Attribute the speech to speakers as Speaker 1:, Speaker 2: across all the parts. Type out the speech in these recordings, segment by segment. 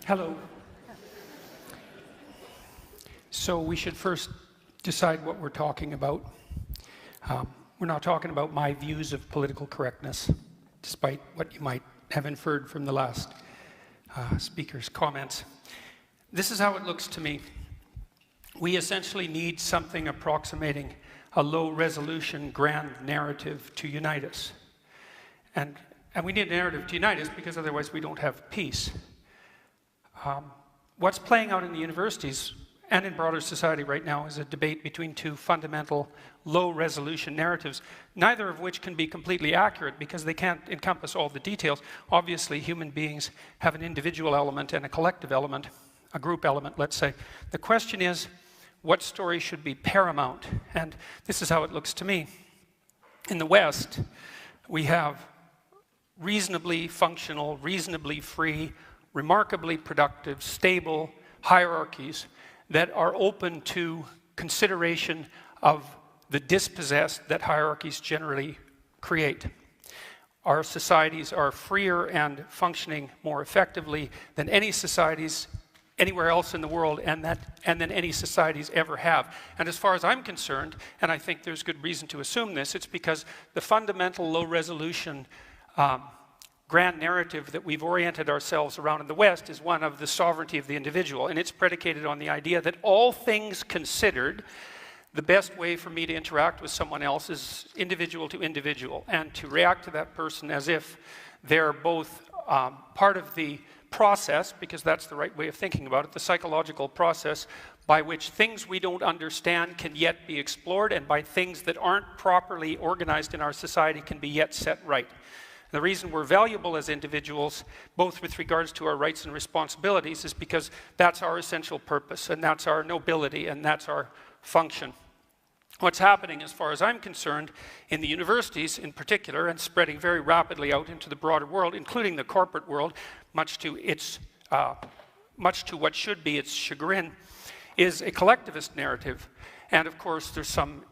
Speaker 1: Hello. So we should first decide what we're talking about. We're not talking about my views of political correctness, despite what you might have inferred from the last speaker's comments. This is how it looks to me. We essentially need something approximating a low-resolution grand narrative to unite us. And we need a narrative to unite us because otherwise we don't have peace. What's playing out in the universities and in broader society right now is a debate between two fundamental low-resolution narratives, neither of which can be completely accurate because they can't encompass all the details. Obviously, human beings have an individual element and a collective element, a group element, let's say. The question is, what story should be paramount? And this is how it looks to me. In the West, we have reasonably functional, reasonably free, remarkably productive, stable hierarchies that are open to consideration of the dispossessed that hierarchies generally create. Our societies are freer and functioning more effectively than any societies anywhere else in the world and than any societies ever have. And as far as I'm concerned, and I think there's good reason to assume this, it's because the fundamental low-resolution grand narrative that we've oriented ourselves around in the West is one of the sovereignty of the individual, and it's predicated on the idea that all things considered, the best way for me to interact with someone else is individual to individual, and to react to that person as if they're both part of the process, because that's the right way of thinking about it, the psychological process by which things we don't understand can yet be explored, and by things that aren't properly organized in our society can be yet set right. The reason we're valuable as individuals, both with regards to our rights and responsibilities, is because that's our essential purpose, and that's our nobility, and that's our function. What's happening, as far as I'm concerned, in the universities in particular, and spreading very rapidly out into the broader world, including the corporate world, much to what should be its chagrin, is a collectivist narrative. And of course, there's some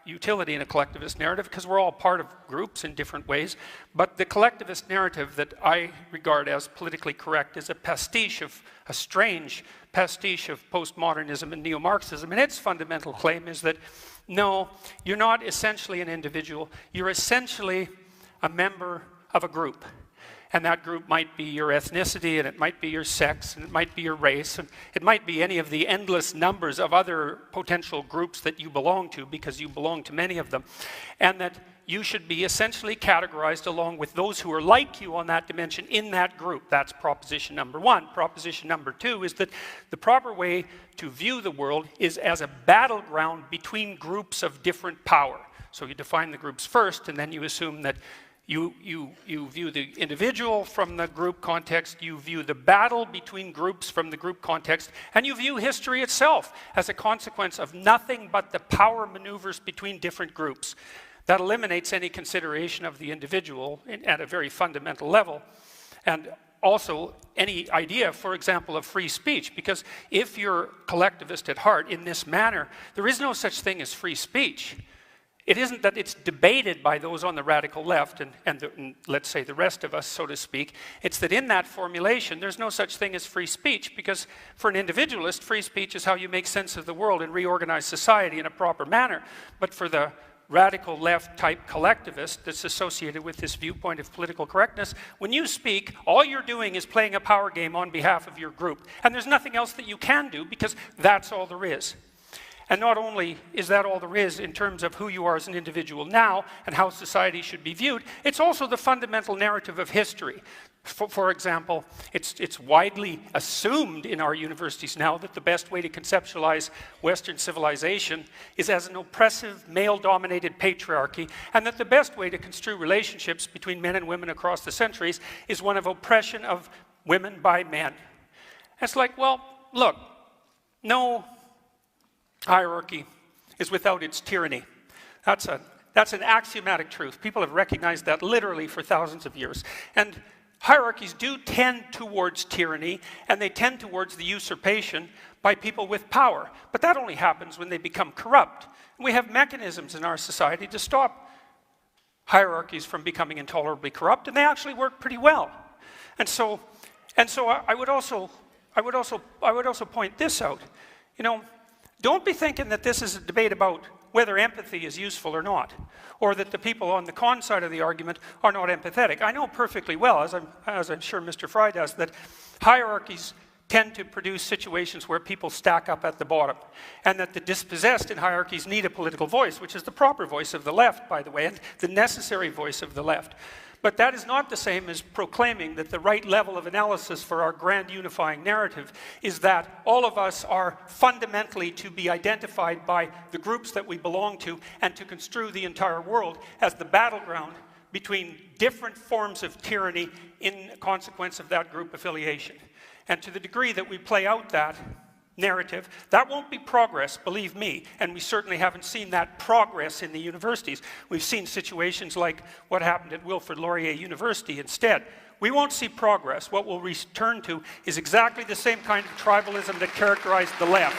Speaker 1: utility in a collectivist narrative because we're all part of groups in different ways, but the collectivist narrative that I regard as politically correct is a strange pastiche of postmodernism and neo-Marxism, and its fundamental claim is that no, you're not essentially an individual, you're essentially a member of a group. And that group might be your ethnicity, and it might be your sex, and it might be your race, and it might be any of the endless numbers of other potential groups that you belong to, because you belong to many of them. And that you should be essentially categorized along with those who are like you on that dimension in that group. That's proposition number one. Proposition number two is that the proper way to view the world is as a battleground between groups of different power. So you define the groups first, and then you assume that you view the individual from the group context, you view the battle between groups from the group context, and you view history itself as a consequence of nothing but the power maneuvers between different groups. That eliminates any consideration of the individual at a very fundamental level, and also any idea, for example, of free speech, because if you're collectivist at heart in this manner, there is no such thing as free speech. It isn't that it's debated by those on the radical left and let's say the rest of us, so to speak. It's that in that formulation, there's no such thing as free speech, because for an individualist, free speech is how you make sense of the world and reorganize society in a proper manner. But for the radical left type collectivist that's associated with this viewpoint of political correctness, when you speak, all you're doing is playing a power game on behalf of your group. And there's nothing else that you can do, because that's all there is. And not only is that all there is in terms of who you are as an individual now and how society should be viewed, it's also the fundamental narrative of history. For example, it's widely assumed in our universities now that the best way to conceptualize Western civilization is as an oppressive, male-dominated patriarchy, and that the best way to construe relationships between men and women across the centuries is one of oppression of women by men. It's like, well, look, no hierarchy is without its tyranny. That's an axiomatic truth. People have recognized that literally for thousands of years. And hierarchies do tend towards tyranny, and they tend towards the usurpation by people with power. But that only happens when they become corrupt. And we have mechanisms in our society to stop hierarchies from becoming intolerably corrupt, and they actually work pretty well. And so And so I would also point this out. You know, don't be thinking that this is a debate about whether empathy is useful or not, or that the people on the con side of the argument are not empathetic. I know perfectly well, as I'm sure Mr. Fry does, that hierarchies tend to produce situations where people stack up at the bottom, and that the dispossessed in hierarchies need a political voice, which is the proper voice of the left, by the way, and the necessary voice of the left. But that is not the same as proclaiming that the right level of analysis for our grand unifying narrative is that all of us are fundamentally to be identified by the groups that we belong to and to construe the entire world as the battleground between different forms of tyranny in consequence of that group affiliation. And to the degree that we play out that narrative, that won't be progress, believe me, and we certainly haven't seen that progress in the universities. We've seen situations like what happened at Wilfrid Laurier University instead. We won't see progress. What we'll return to is exactly the same kind of tribalism that characterized the left.